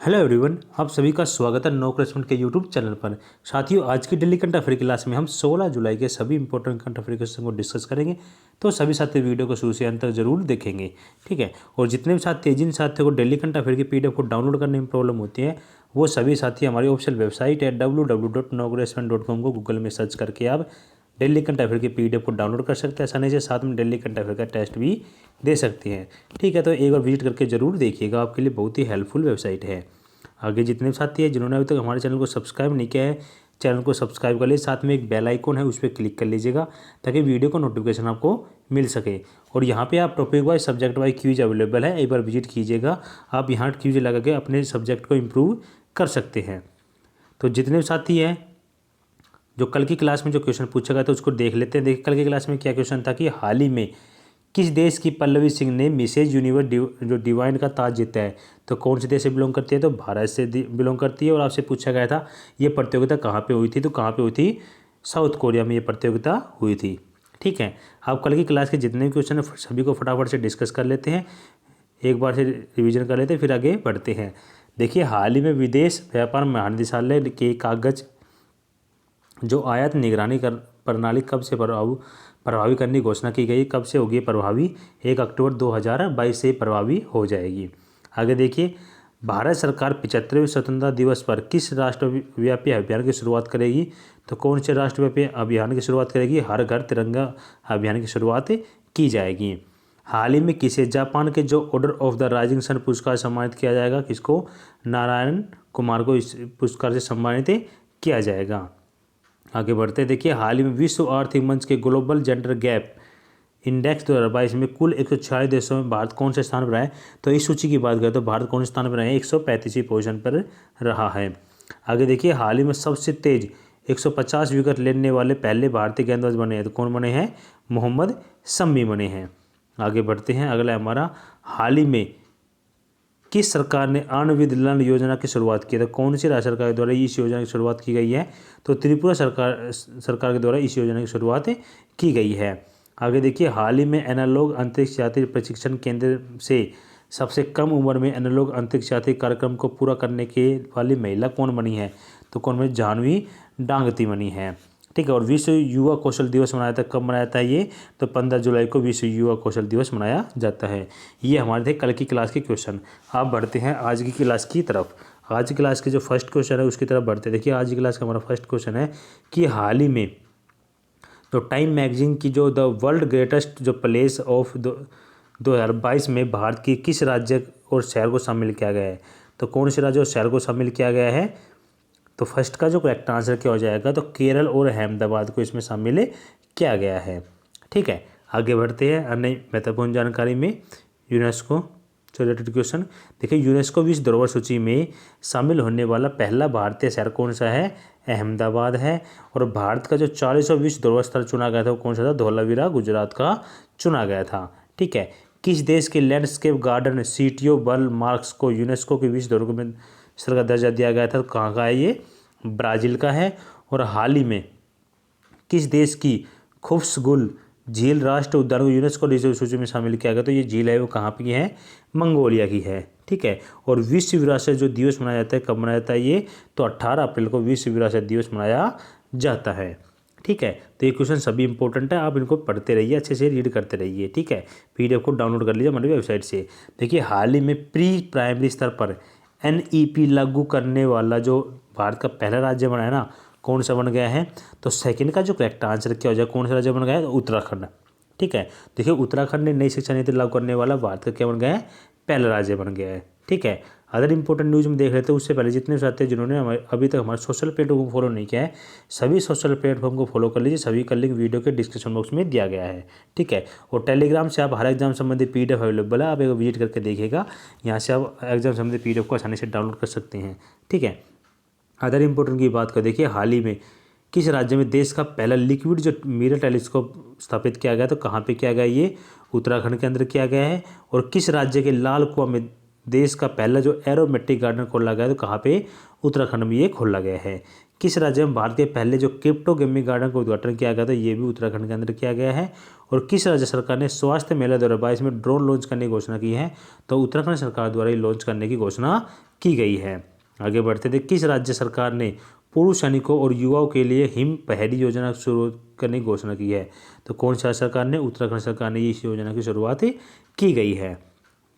Hello everyone, आप सभी का स्वागत है नो क्वेश्चन के यूट्यूब चैनल पर। साथियों, आज की डेली करंट अफेयर क्लास में हम 16 जुलाई के सभी इंपॉर्टेंट करंट अफेयर क्वेश्चन को डिस्कस करेंगे। तो सभी साथी वीडियो को शुरू से अंत तक जरूर देखेंगे, ठीक है। और जितने भी साथी जिन साथियों को डेली करंट अफेयर की पीडीएफ को डाउनलोड करने में प्रॉब्लम होती है, वो सभी साथी हमारी ऑफिशियल वेबसाइट है www.nogreshman.com को गूगल में सर्च करके आप डेली करंट अफेयर की पीडीएफ को डाउनलोड कर सकते हैं आसानी से। साथ में डेली करंट अफेयर का टेस्ट भी दे सकते हैं, ठीक है। तो एक बार विजिट करके जरूर देखिएगा, आपके लिए बहुत ही हेल्पफुल वेबसाइट है। आगे जितने भी साथी हैं जिन्होंने अभी तक हमारे चैनल को सब्सक्राइब नहीं किया है, चैनल को सब्सक्राइब कर लीजिए। साथ में एक बेल आइकन है, उस पर क्लिक कर लीजिएगा ताकि वीडियो का नोटिफिकेशन आपको मिल सके। और यहाँ पे आप topic wise subject wise quiz available है, एक बार विजिट कीजिएगा। आप यहाँ क्विज लगा के अपने सब्जेक्ट को इम्प्रूव कर सकते हैं। तो जितने भी साथी हैं जो कल की क्लास में जो क्वेश्चन पूछा गया था उसको देख लेते हैं। देखिए कल की क्लास में क्या क्वेश्चन था कि हाल ही में किस देश की पल्लवी सिंह ने मिसेज यूनिवर्स जो डिवाइन का ताज जीता है। तो कौन से देश से बिलोंग करती है? तो भारत से बिलोंग करती है। और आपसे पूछा गया था ये प्रतियोगिता कहाँ पे हुई थी? तो कहाँ पे हुई थी? साउथ कोरिया में ये प्रतियोगिता हुई थी, ठीक है। आप कल की क्लास के जितने भी क्वेश्चन है सभी को फटाफट से डिस्कस कर लेते हैं, एक बार से रिविजन कर लेते हैं, फिर आगे बढ़ते हैं। देखिए हाल ही में विदेश व्यापार महानिदेशालय के कागज जो आयात निगरानी कर प्रणाली कब से प्रभावी करने की घोषणा की गई। कब से होगी प्रभावी? 1 अक्टूबर 2022 से प्रभावी हो जाएगी। आगे देखिए, भारत सरकार 75वें स्वतंत्रता दिवस पर किस राष्ट्रव्यापी अभियान की शुरुआत करेगी? तो कौन से राष्ट्रव्यापी अभियान की शुरुआत करेगी? हर घर तिरंगा अभियान की शुरुआत की जाएगी। हाल ही में किसे जापान के जो order of the rising sun पुरस्कार सम्मानित किया जाएगा? किसको? नारायण कुमार को इस पुरस्कार से सम्मानित किया जाएगा। आगे बढ़ते देखिए, हाल ही में विश्व आर्थिक मंच के ग्लोबल जेंडर गैप इंडेक्स 2022 में कुल 146 देशों में भारत कौन से स्थान पर है? तो इस सूची की बात करें तो भारत कौन से स्थान पर है? 135वीं पोजीशन पर रहा है। आगे देखिए, हाल ही में सबसे तेज 150 विकेट लेने वाले पहले भारतीय गेंदबाज बने हैं। तो कौन बने हैं? मोहम्मद शमी बने हैं। आगे बढ़ते हैं, अगला हमारा, हाल ही में किस सरकार ने अन्न विदलन योजना की शुरुआत की है? तो कौन सी राज्य सरकार के द्वारा इस योजना की शुरुआत की गई है? तो त्रिपुरा सरकार के द्वारा इस योजना की शुरुआत की गई है। आगे देखिए, हाल ही में एनालॉग अंतरिक्ष यात्री प्रशिक्षण केंद्र से सबसे कम उम्र में एनालॉग अंतरिक्ष यात्री कार्यक्रम को पूरा करने के वाली महिला कौन बनी है? तो कौन बनी? जानवी डांगती बनी है, ठीक है। और विश्व युवा कौशल दिवस मनाया जाता है, कब मनाया जाता है ये? तो 15 जुलाई को विश्व युवा कौशल दिवस मनाया जाता है। ये हमारे थे कल की क्लास के क्वेश्चन। आप बढ़ते हैं आज की क्लास की तरफ। आज की क्लास के जो फर्स्ट क्वेश्चन है उसकी तरफ बढ़ते हैं। देखिए आज की क्लास का हमारा फर्स्ट क्वेश्चन है कि हाल ही में तो टाइम मैगजीन की जो द वर्ल्ड ग्रेटेस्ट जो प्लेस ऑफ 2022 में भारत की किस राज्य और शहर को शामिल किया गया है? तो कौन से राज्य और शहर को शामिल किया गया है? तो फर्स्ट का जो करेक्ट आंसर क्या हो जाएगा? तो केरल और अहमदाबाद को इसमें शामिल किया गया है, ठीक है। आगे बढ़ते हैं अन्य महत्वपूर्ण जानकारी में यूनेस्को से रिलेटेड क्वेश्चन। देखिए यूनेस्को विश्व धरोहर सूची में शामिल होने वाला पहला भारतीय शहर कौन सा है? अहमदाबाद है। और भारत का जो 40वां विश्व धरोहर स्थल चुना गया था वो कौन सा था? धौलावीरा गुजरात का चुना गया था, ठीक है। किस देश के लैंडस्केप गार्डन सीटियो बर्ल मार्क्स को यूनेस्को के विश्व धरोहर स्थल का दर्जा दिया गया था? तो कहाँ का है ये? ब्राज़ील का है। और हाल ही में किस देश की खुफ्सगुल झील राष्ट्रीय उद्यान को यूनेस्को रिजर्व सूची में शामिल किया गया? तो ये झील है वो कहाँ की है? मंगोलिया की है, ठीक है। और विश्व विरासत जो दिवस मनाया जाता है कब मनाया जाता है ये? तो 18 अप्रैल को विश्व विरासत दिवस मनाया जाता है, ठीक है। तो ये क्वेश्चन सभी इंपॉर्टेंट है, आप इनको पढ़ते रहिए, अच्छे से रीड करते रहिए, ठीक है। पीडीएफ को डाउनलोड कर लीजिए हमारी वेबसाइट से। देखिए हाल ही में प्री प्राइमरी स्तर पर एनईपी लागू करने वाला जो भारत का पहला राज्य बना है ना, कौन सा बन गया है? तो सेकंड का जो करेक्ट आंसर क्या हो जाए? कौन सा राज्य बन गया है? तो उत्तराखंड, ठीक है। देखिए उत्तराखंड ने नई शिक्षा नीति लागू करने वाला भारत का क्या बन गया है? पहला राज्य बन गया है, ठीक है। अदर इंपॉर्टेंट न्यूज़ में देख लेते हैं उससे पहले जितने साथी हैं जिन्होंने अभी तक हमारे सोशल प्लेटफॉर्म को फॉलो नहीं किया है, सभी सोशल प्लेटफॉर्म को फॉलो कर लीजिए। सभी का लिंक वीडियो के डिस्क्रिप्शन बॉक्स में दिया गया है, ठीक है। और टेलीग्राम से आप हर एग्जाम संबंधी पीडीएफ अवेलेबल है, आप एक विजिट करके देखिएगा। यहाँ से आप एग्जाम संबंधी पीडीएफ को आसानी से डाउनलोड कर सकते हैं, ठीक है। अदर इंपॉर्टेंट की बात कर देखिए, हाल ही में किस राज्य में देश का पहला लिक्विड जो मिरर टेलीस्कोप स्थापित किया गया? तो कहाँ पे किया गया? ये उत्तराखंड के अंदर किया गया है। और किस राज्य के लाल कुआं में देश का पहला जो एरोमेटिक गार्डन खोला गया? तो कहाँ पे? उत्तराखंड में ये खोला गया है। किस राज्य में भारत के पहले जो क्रिप्टो गेमिंग गार्डन का उद्घाटन किया गया था, ये भी उत्तराखंड के अंदर किया गया है। और किस राज्य सरकार ने स्वास्थ्य मेला 2022 में ड्रोन लॉन्च करने की घोषणा की है, तो उत्तराखंड सरकार द्वारा ये लॉन्च करने की घोषणा की गई है। आगे बढ़ते थे, किस राज्य सरकार ने पूर्व सैनिकों और युवाओं के लिए हिम पहरी योजना शुरू करने की घोषणा की है, तो कौन सा सरकार ने, उत्तराखंड सरकार ने इस योजना की शुरुआत की गई है।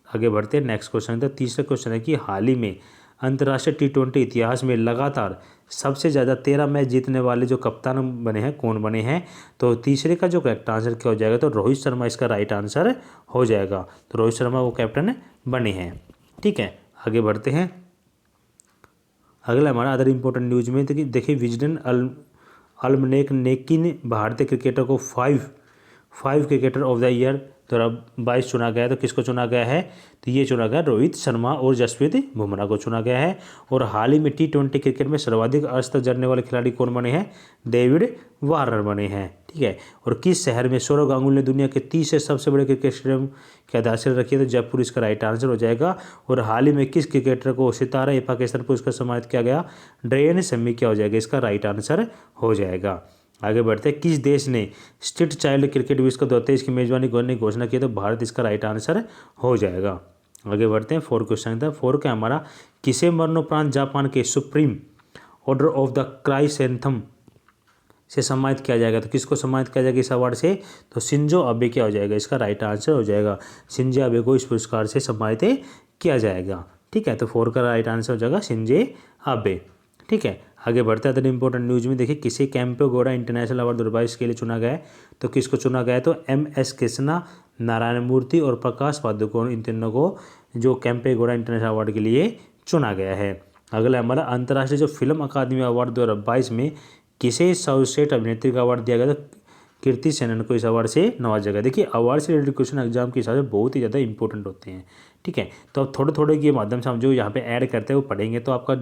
आगे बढ़ते हैं, नेक्स्ट क्वेश्चन था, तीसरा क्वेश्चन है कि हाल ही में अंतर्राष्ट्रीय T20 इतिहास में लगातार सबसे ज़्यादा 13 मैच जीतने वाले जो कप्तान बने हैं, कौन बने हैं, तो तीसरे का जो करेक्ट आंसर क्या हो जाएगा, तो रोहित शर्मा इसका राइट आंसर हो जाएगा। तो रोहित शर्मा वो कैप्टन बने हैं। ठीक है, आगे बढ़ते हैं। अगला हमारा अदर इंपॉर्टेंट न्यूज में देखिए विजडन अलमनेक ने भारतीय क्रिकेटर को five cricketer of the year 2022 चुना गया है। तो किसको चुना गया है, तो ये चुना गया रोहित शर्मा और जसप्रीत बुमराह को चुना गया है। और हाल ही में T20 क्रिकेट में सर्वाधिक अर्श तक जड़ने वाले खिलाड़ी कौन बने हैं, डेविड वार्नर बने हैं। ठीक है, और किस शहर में सौरव गांगुली ने दुनिया के 30 सबसे बड़े क्रिकेट स्टेडियम की आधारशिला रखी है, तो जयपुर इसका राइट आंसर हो जाएगा। और हाल ही में किस क्रिकेटर को सितारा पाकिस्तान पुरस्कार सम्मानित किया गया, ड्रेन शमी क्या हो जाएगा, इसका राइट आंसर हो जाएगा। आगे बढ़ते हैं, किस देश ने स्ट्रीट चाइल्ड क्रिकेट विश्व कप 2023 की मेजबानी करने की घोषणा की, तो भारत इसका राइट आंसर हो जाएगा। आगे बढ़ते हैं, 4 क्वेश्चन था। 4 का हमारा, किसे मरणोपरांत जापान के सुप्रीम ऑर्डर ऑफ द क्राइसेंथम से सम्मानित किया जाएगा, तो किसको सम्मानित किया जाएगा इस अवार्ड से, तो शिंजो अबे क्या हो जाएगा, इसका राइट आंसर हो जाएगा। शिंजो अबे को इस पुरस्कार से सम्मानित किया जाएगा। ठीक है, तो 4 का राइट आंसर हो जाएगा शिंजो अबे। ठीक है, आगे बढ़ते हैं अदर इंपॉर्टेंट न्यूज में। देखिए किसे कैंपेगौड़ा इंटरनेशनल अवार्ड 2022 के लिए चुना गया है, तो किसको चुना गया है, तो MS कृष्णा, नारायण मूर्ति और प्रकाश पादुकोण, इन तीनों को जो कैंपेगौड़ा इंटरनेशनल अवार्ड के लिए चुना गया है। अगला हमारा, अंतर्राष्ट्रीय जो फिल्म अकादमी अवार्ड 2022 में किसे सर्वश्रेष्ठ अभिनेत्री का अवार्ड दिया गया, तो कीर्ति सेनन को इस अवार्ड से नवाजा गया। देखिए अवार्ड से रिलेटेड क्वेश्चन एग्जाम के हिसाब से बहुत ही ज़्यादा इंपॉर्टेंट होते हैं। ठीक है, तो अब थोड़े थोड़े के माध्यम से हम जो यहाँ पे ऐड करते हैं वो पढ़ेंगे, तो आपका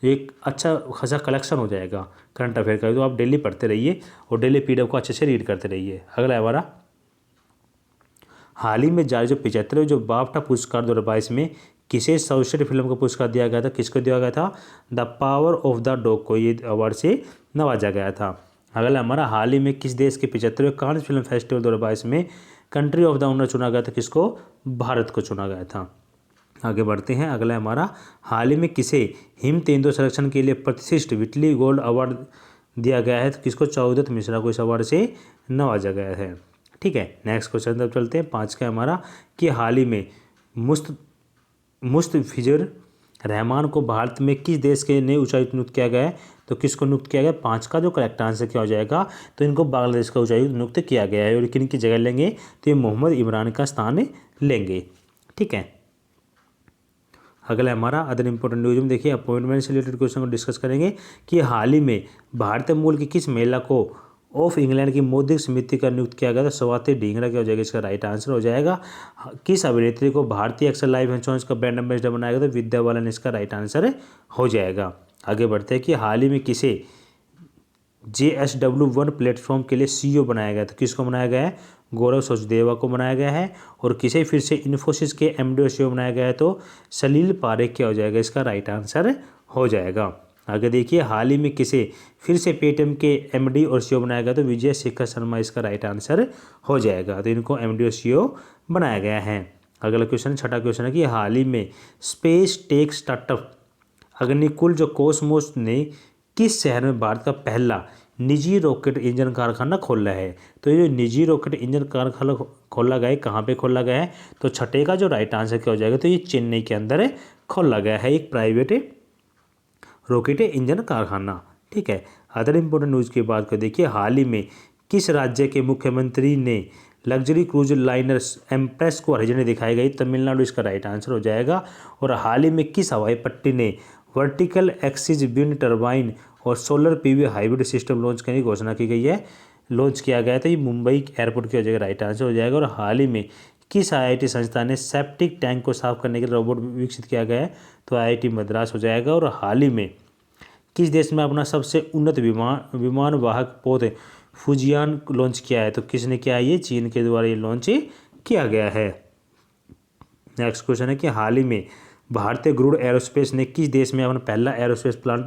एक अच्छा खासा कलेक्शन हो जाएगा करंट अफेयर का। तो आप डेली पढ़ते रहिए और डेली PDF को अच्छे से रीड करते रहिए। अगला हमारा, हाल ही में जारी जो 75वें जो बाफ्टा पुरस्कार 2022 में किसे सर्वश्रेष्ठ फिल्म का पुरस्कार दिया गया था, किसको दिया गया था, the power of the dog को ये अवार्ड से नवाजा गया था। अगला हमारा, हाल ही में किस देश के 75वें कांस फिल्म फेस्टिवल 2022 में कंट्री ऑफ द ऑनर चुना गया था, किसको, भारत को चुना गया था। आगे बढ़ते हैं, अगला हमारा, हाल ही में किसे हिम तेंदुआ संरक्षण के लिए प्रतिष्ठित विटली गोल्ड अवार्ड दिया गया है, तो किसको, चौदत्त मिश्रा को इस अवार्ड से नवाजा गया है। ठीक है, नेक्स्ट क्वेश्चन तब चलते हैं। 5 का हमारा, कि हाल ही में मुस्तफिजुर रहमान को भारत में किस देश के नए उच्चायुक्त नियुक्त किया गया है, तो किसको नियुक्त किया गया। 5 का जो करेक्ट आंसर क्या हो जाएगा, तो इनको बांग्लादेश का उच्चायुक्त नियुक्त किया गया है। और किन की जगह लेंगे, तो ये मोहम्मद इमरान का स्थान लेंगे। ठीक है, अगला हमारा अदर इंपॉर्टेंट न्यूज में देखिए अपॉइंटमेंट से रिलेटेड क्वेश्चन को डिस्कस करेंगे कि हाल ही में भारतीय मूल की किस महिला को ऑफ इंग्लैंड की मौद्रिक समिति का नियुक्त किया गया था, स्वाति ढींगरा क्या हो जाएगा, इसका राइट आंसर हो जाएगा। किस अभिनेत्री को भारतीय एक्सल लाइफ इंश्योरेंस का ब्रांड एम्बेसडर बनाया गया था, विद्या बालन इसका राइट आंसर हो जाएगा। आगे बढ़ते हैं कि हाल ही में किसे JSW1 प्लेटफॉर्म के लिए CEO बनाया गया, तो किसको बनाया गया है, गौरव सचदेवा को बनाया गया है। और किसे फिर से इन्फोसिस के MD और CEO बनाया गया है, तो सलील पारेख क्या हो जाएगा, इसका राइट आंसर हो जाएगा। आगे देखिए हाल ही में किसे फिर से पेटीएम के MD और CEO बनाया गया, तो विजय शेखर शर्मा इसका राइट आंसर हो जाएगा। तो इनको MD और CEO बनाया गया है। अगला क्वेश्चन, छठा क्वेश्चन है कि हाल ही में स्पेस टेक स्टार्टअप अग्निकुल जो कोसमोस ने किस शहर में भारत का पहला निजी रॉकेट इंजन कारखाना खोला है, तो ये जो निजी रॉकेट इंजन कारखाना खोला गया है, कहाँ पे खोला गया है, तो छठे का जो राइट आंसर क्या हो जाएगा, तो ये चेन्नई के अंदर खोला गया है एक प्राइवेट रॉकेट इंजन कारखाना। ठीक है, अदर इंपॉर्टेंट न्यूज़ की बात करें, देखिए हाल ही में किस राज्य के मुख्यमंत्री ने लग्जरी क्रूज लाइनर एम्प्रेस को हरी झंडी दिखाई गई, तमिलनाडु इसका राइट आंसर हो जाएगा। और हाल ही में किस हवाई पट्टी ने वर्टिकल एक्सिस विंड टर्बाइन और solar PV hybrid system launch करने की घोषणा की गई है, लॉन्च किया गया था, ये मुंबई एयरपोर्ट की हो जाएगा, राइट आंसर हो जाएगा। और हाल ही में किस IIT संस्था ने सेप्टिक टैंक को साफ करने के लिए रोबोट विकसित किया गया है, तो IIT मद्रास हो जाएगा। और हाल ही में किस देश में अपना सबसे उन्नत विमान वाहक पौध फुजियान लॉन्च किया है, तो किसने किया है, ये चीन के द्वारा ये लॉन्च किया गया है। नेक्स्ट क्वेश्चन है कि हाल ही में भारतीय गरुड़ एरोस्पेस ने किस देश में अपना पहला एरोस्पेस प्लांट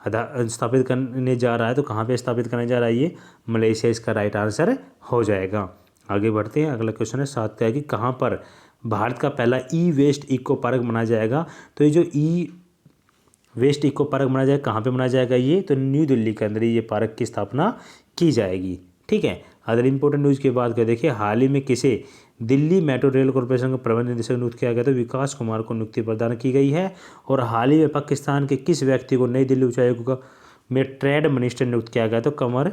स्थापित करने जा रहा है, तो कहाँ पे स्थापित करने जा रहा है ये? मलेशिया इसका राइट आंसर हो जाएगा। आगे बढ़ते हैं, अगला क्वेश्चन है 7 का है कि कहाँ पर भारत का पहला ई वेस्ट इको पार्क बनाया जाएगा? तो ये जो ई वेस्ट इको पार्क बनाया जाएगा, कहाँ पे बनाया जाएगा ये? तो न्यू दिल्ली के अंदर ये पार्क की स्थापना की जाएगी। ठीक है, अदर इंपॉर्टेंट न्यूज़ की बात करें, देखिए हाल ही में किसे दिल्ली मेट्रो रेल कॉरपोरेशन का प्रबंध निदेशक नियुक्त किया गया? तो विकास कुमार को नियुक्ति प्रदान की गई है। और हाल ही में पाकिस्तान के किस व्यक्ति को नई दिल्ली उच्चायोग में ट्रेड मिनिस्टर नियुक्त किया गया? तो कमर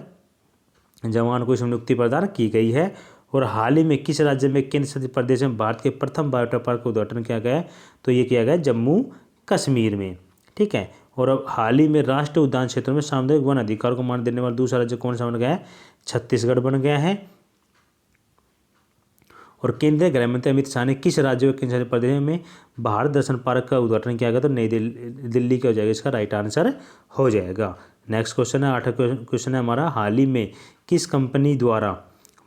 जवान को इसमें नियुक्ति प्रदान की गई है। और हाल ही में किस राज्य में केंद्र शासित प्रदेश में भारत के प्रथम बायोटेक पार्क का उद्घाटन किया गया है? तो ये किया गया जम्मू कश्मीर में। ठीक है, और अब हाल ही में राष्ट्रीय उद्यान क्षेत्रों में सामुदायिक वन अधिकार को मान देने वाला दूसरा राज्य कौन सा बन गया है? छत्तीसगढ़ बन गया है। और केंद्रीय गृह मंत्री अमित शाह ने किस राज्य व केंद्र शासित प्रदेश में भारत दर्शन पार्क का उद्घाटन किया गया? तो नई दिल्ली का हो जाएगा, इसका राइट आंसर हो जाएगा। नेक्स्ट क्वेश्चन है 8वां क्वेश्चन है हमारा, हाल ही में किस कंपनी द्वारा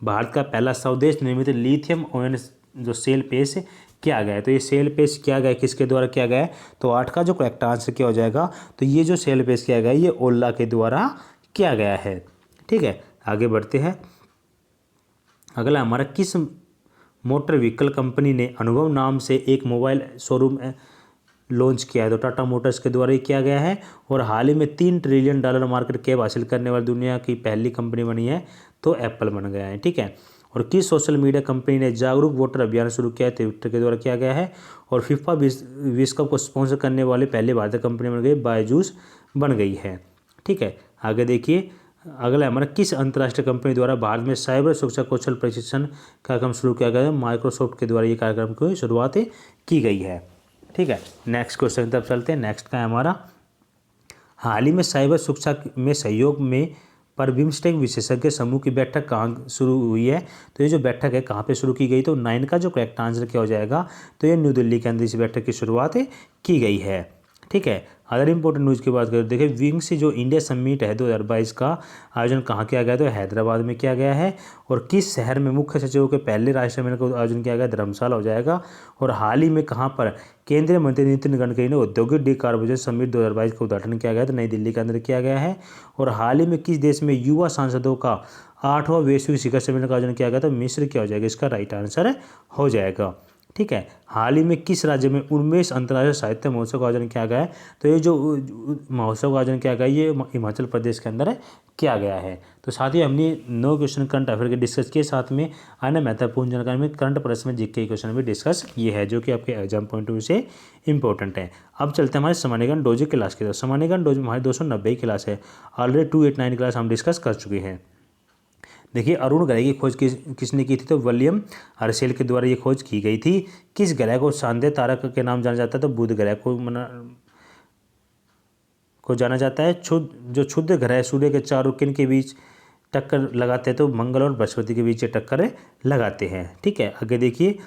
भारत का पहला स्वदेश निर्मित लिथियम आयन जो सेल पेश किया गया है? तो ये सेल पेश किया गया है, किसके द्वारा किया गया है? तो 8 का जो करेक्ट आंसर क्या हो जाएगा? तो ये जो सेल पेश किया गया है ये ओला के द्वारा किया गया है। ठीक है, आगे बढ़ते हैं, अगला हमारा किस मोटर व्हीकल कंपनी ने अनुभव नाम से एक मोबाइल शोरूम लॉन्च किया है? तो टाटा मोटर्स के द्वारा ही किया गया है। और हाल ही में $3 ट्रिलियन मार्केट कैप हासिल करने वाली दुनिया की पहली कंपनी बनी है? तो एप्पल बन गया है। ठीक है, और किस सोशल मीडिया कंपनी ने जागरूक वोटर अभियान शुरू किया है? ट्विटर के द्वारा किया गया है। और फीफा विश्व कप को स्पॉन्सर करने वाली पहली भारतीय कंपनी बन गई बायजूस बन गई है। ठीक है, आगे देखिए, अगला हमारा किस अंतर्राष्ट्रीय कंपनी द्वारा भारत में साइबर सुरक्षा कौशल प्रशिक्षण कार्यक्रम शुरू किया गया है? माइक्रोसॉफ्ट के द्वारा ये कार्यक्रम की शुरुआत की गई है। ठीक है, नेक्स्ट क्वेश्चन तब चलते हैं। नेक्स्ट का है हमारा, हाल ही में साइबर सुरक्षा में सहयोग में पर बिम्स्टेक विशेषज्ञ समूह की बैठक कहाँ शुरू हुई है? तो ये जो बैठक है कहाँ पे शुरू की गई? तो 9 का जो करेक्ट आंसर क्या हो जाएगा? तो ये न्यू दिल्ली के अंदर इस बैठक की शुरुआत की गई है। ठीक है, अदर इंपॉर्टेंट न्यूज़ की बात करें, देखिए विंग्स जो इंडिया समिट है 2022 का आयोजन कहाँ किया गया? तो हैदराबाद में किया गया है। और किस शहर में मुख्य सचिवों के पहले राष्ट्रीय सम्मेलन का आयोजन किया गया? धर्मशाला हो जाएगा। और हाल ही में कहाँ पर केंद्रीय मंत्री नितिन गडकरी ने औद्योगिक डिकार्बोनेशन समिट 2022 का उद्घाटन किया गया? तो नई दिल्ली के अंदर किया गया है। और हाल ही में किस देश में युवा सांसदों का 8वां वैश्विक शिखर सम्मेलन का आयोजन किया गया? तो मिस्र क्या हो जाएगा? इसका राइट आंसर हो जाएगा। ठीक है, हाल ही में किस राज्य में 19 अंतर्राष्ट्रीय साहित्य महोत्सव का आयोजन किया गया है? तो ये जो महोत्सव का आयोजन किया गया है ये हिमाचल प्रदेश के अंदर किया गया है। तो साथ ही हमने 9 क्वेश्चन करंट अफेयर के डिस्कस किए, साथ में अन्य महत्वपूर्ण जानकारी में करंट प्रश्न में जीके क्वेश्चन भी डिस्कस किए हैं, जो कि आपके एग्जाम पॉइंट ऑफ व्यू से इंपॉर्टेंट है। अब चलते हैं हमारे सामान्यगण डोजी क्लास की तरफ। सामान्यगण डोजी हमारी 290 क्लास है, ऑलरेडी 289 क्लास हम डिस्कस कर चुके हैं। देखिए, अरुण ग्रह की खोज किसने की थी? तो विलियम हर्शेल के द्वारा ये खोज की गई थी। किस ग्रह को शानदार तारा के नाम जाना जाता है? तो बुध ग्रह को जाना जाता है। जो क्षुद्र ग्रह सूर्य के चारों किन के बीच टक्कर लगाते हैं? तो मंगल और बृहस्पति के बीच टक्कर लगाते हैं। ठीक है, आगे देखिए,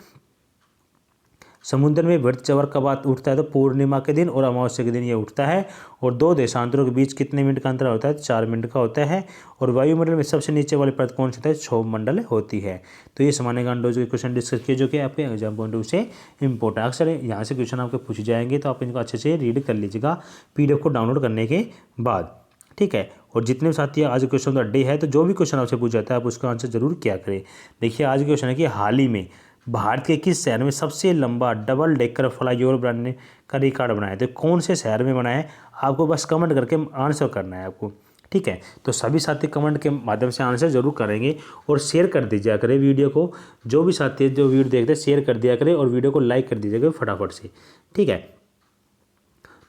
समुद्र में वृत्त चवर कब उठता है? तो पूर्णिमा के दिन और अमावस्या के दिन ये उठता है। और 2 देशांतरों के बीच कितने मिनट का अंतर होता है? 4 मिनट का होता है। और वायुमंडल में सबसे नीचे वाली परत कौन सी होता है? क्षोभ मंडल होती है। तो ये सामान्यगण डोज के क्वेश्चन डिस्कस किए, जो कि आपके एग्जाम पॉइंट ऑफ व्यू से इंपॉर्टेंट। अक्सर यहाँ से क्वेश्चन आपके पूछे जाएंगे, तो आप इनको अच्छे से रीड कर लीजिएगा PDF को डाउनलोड करने के बाद। ठीक है, और जितने भी साथी आज क्वेश्चन का डे है, तो जो भी क्वेश्चन आपसे पूछा जाता है आप उसका आंसर जरूर किया करें। देखिए, आज क्वेश्चन है कि हाल ही में भारत के किस शहर में सबसे लंबा डबल डेकर फ्लाईओवर बनाने का रिकॉर्ड बनाया? तो कौन से शहर में बनाया है? आपको बस कमेंट करके आंसर करना है आपको। ठीक है, तो सभी साथी कमेंट के माध्यम से आंसर जरूर करेंगे और शेयर कर दीजिए करें वीडियो को। जो भी साथी जो वीडियो देखते हैं शेयर कर दिया करें और वीडियो को लाइक कर दीजिएगा फटाफट से। ठीक है,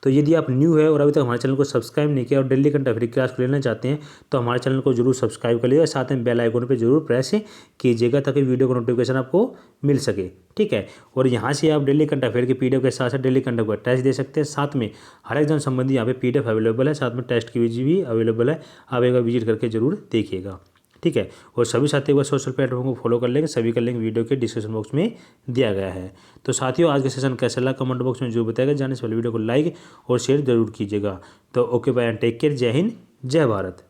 तो यदि आप न्यू है और अभी तक हमारे चैनल को सब्सक्राइब नहीं किया और डेली करंट अफेयर क्लास को लेना चाहते हैं, तो हमारे चैनल को जरूर सब्सक्राइब कर लीजिएगा, साथ में बेल आइकन पे जरूर प्रेस कीजिएगा ताकि वीडियो का नोटिफिकेशन आपको मिल सके। ठीक है, और यहाँ से आप डेली करंट अफेयर की PDF के साथ साथ डेली करंट अफेयर टेस्ट दे सकते हैं। साथ में हर एग्जाम संबंधी यहाँ पे PDF अवेलेबल है, साथ में टेस्ट की भी अवेलेबल है। आप एक बार विजिट करके जरूर देखिएगा। ठीक है, और सभी साथी एक बार सोशल प्लेटफॉर्म को फॉलो कर लेंगे, सभी कर लेंगे, वीडियो के डिस्क्रिप्शन बॉक्स में दिया गया है। तो साथियों, आज का सेशन कैसा लगा कमेंट बॉक्स में जो बताएगा। जाने से पहले वीडियो को लाइक और शेयर जरूर कीजिएगा। तो ओके बाय, टेक केयर, जय हिंद, जय भारत।